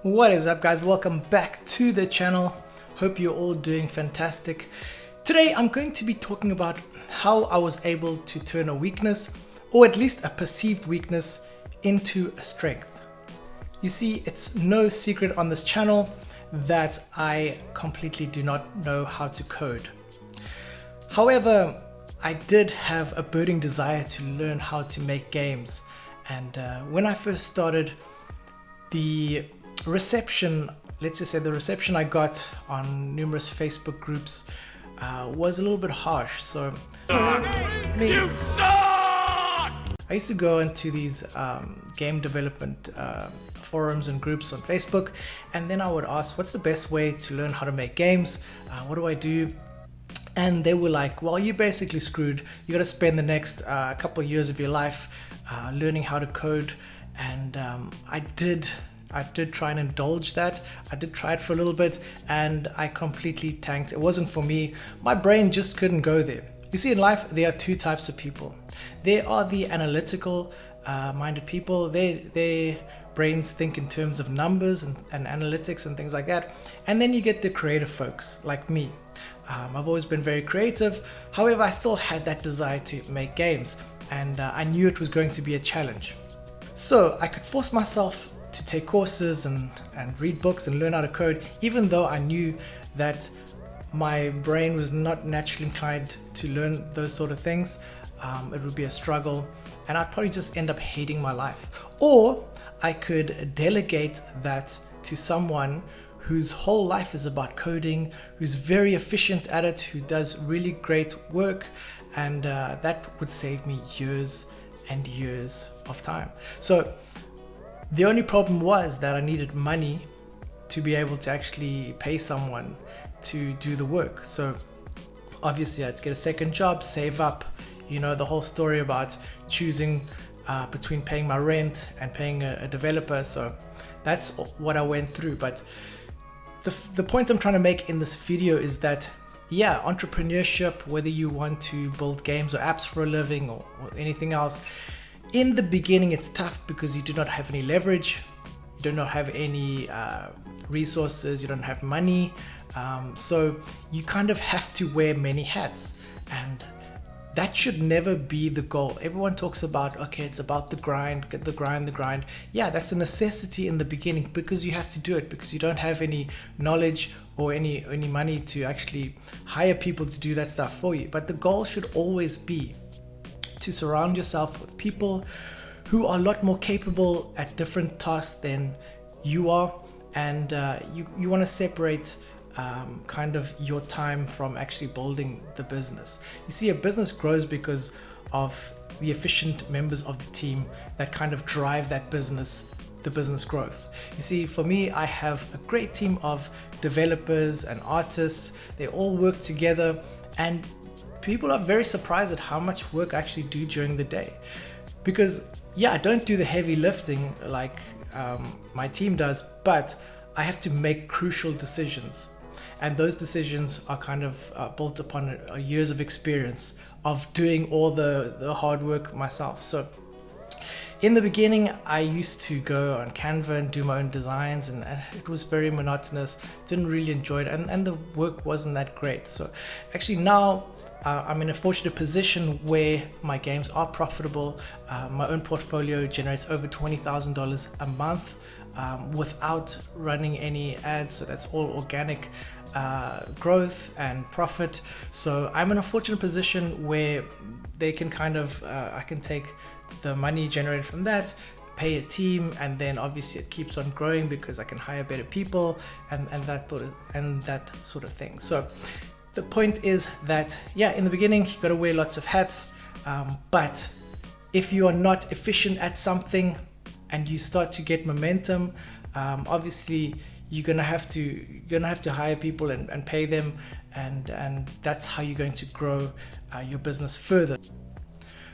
What is up, guys? Welcome back to the channel. Hope you're all doing fantastic. Today I'm going to be talking about how I was able to turn a weakness, or at least a perceived weakness, into a strength. You see, it's no secret on this channel that I completely do not know how to code. However, I did have a burning desire to learn how to make games, and when I first started, the reception, let's just say the reception I got on numerous Facebook groups was a little bit harsh. So you suck! I used to go into these game development forums and groups on Facebook, and then I would ask, what's the best way to learn how to make games? What do I do? And they were like, well, you're basically screwed. You got to spend the next couple of years of your life learning how to code. And I did try and indulge that. I did try it for a little bit, and I completely tanked. It wasn't for me. My brain just couldn't go there. You see, in life, there are two types of people. There are the analytical minded people. Their brains think in terms of numbers and analytics and things like that. And then you get the creative folks like me. I've always been very creative. However, I still had that desire to make games, and I knew it was going to be a challenge. So I could force myself to take courses and read books and learn how to code, even though I knew that my brain was not naturally inclined to learn those sort of things. It would be a struggle, and I'd probably just end up hating my life. Or I could delegate that to someone whose whole life is about coding, who's very efficient at it, who does really great work, and that would save me years and years of time. So the only problem was that I needed money to be able to actually pay someone to do the work. So obviously I had to get a second job, save up, you know, the whole story about choosing between paying my rent and paying a developer. So that's what I went through. But the point I'm trying to make in this video is that, yeah, entrepreneurship, whether you want to build games or apps for a living or anything else, in the beginning it's tough because you do not have any leverage, you do not have any resources, you don't have money, so you kind of have to wear many hats, and that should never be the goal. Everyone talks about, okay, it's about the grind, get the grind. Yeah, that's a necessity in the beginning because you have to do it, because you don't have any knowledge or any money to actually hire people to do that stuff for you. But the goal should always be to surround yourself with people who are a lot more capable at different tasks than you are, and you want to separate kind of your time from actually building the business. You see, a business grows because of the efficient members of the team that kind of drive that business, the business growth. You see, for me, I have a great team of developers and artists. They all work together, and people are very surprised at how much work I actually do during the day. Because yeah, I don't do the heavy lifting like my team does, but I have to make crucial decisions. And those decisions are kind of built upon years of experience of doing all the hard work myself. So in the beginning, I used to go on Canva and do my own designs, and it was very monotonous. Didn't really enjoy it, and the work wasn't that great. So actually now I'm in a fortunate position where my games are profitable. My own portfolio generates over $20,000 a month without running any ads. So that's all organic growth and profit. So I'm in a fortunate position where they can kind of I can take the money generated from that, pay a team, and then obviously it keeps on growing because I can hire better people and that sort of thing. So the point is that, yeah, in the beginning you got to wear lots of hats, but if you are not efficient at something and you start to get momentum, obviously you're gonna have to hire people and pay them, and that's how you're going to grow your business further.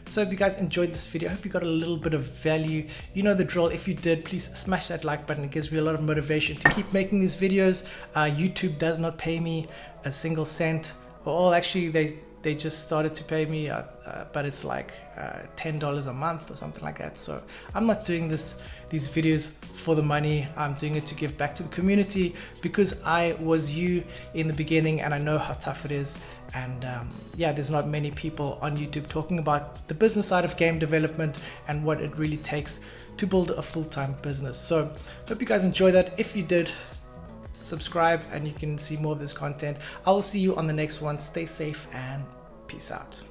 So if you guys enjoyed this video, I hope you got a little bit of value. You know the drill. If you did, please smash that like button. It gives me a lot of motivation to keep making these videos. YouTube does not pay me a single cent. Well, actually they just started to pay me, but it's like $10 a month or something like that. So I'm not doing these videos for the money. I'm doing it to give back to the community, because I was you in the beginning and I know how tough it is. And yeah, there's not many people on YouTube talking about the business side of game development and what it really takes to build a full-time business. So hope you guys enjoy that. If you did, subscribe and you can see more of this content. I will see you on the next one. Stay safe and peace out.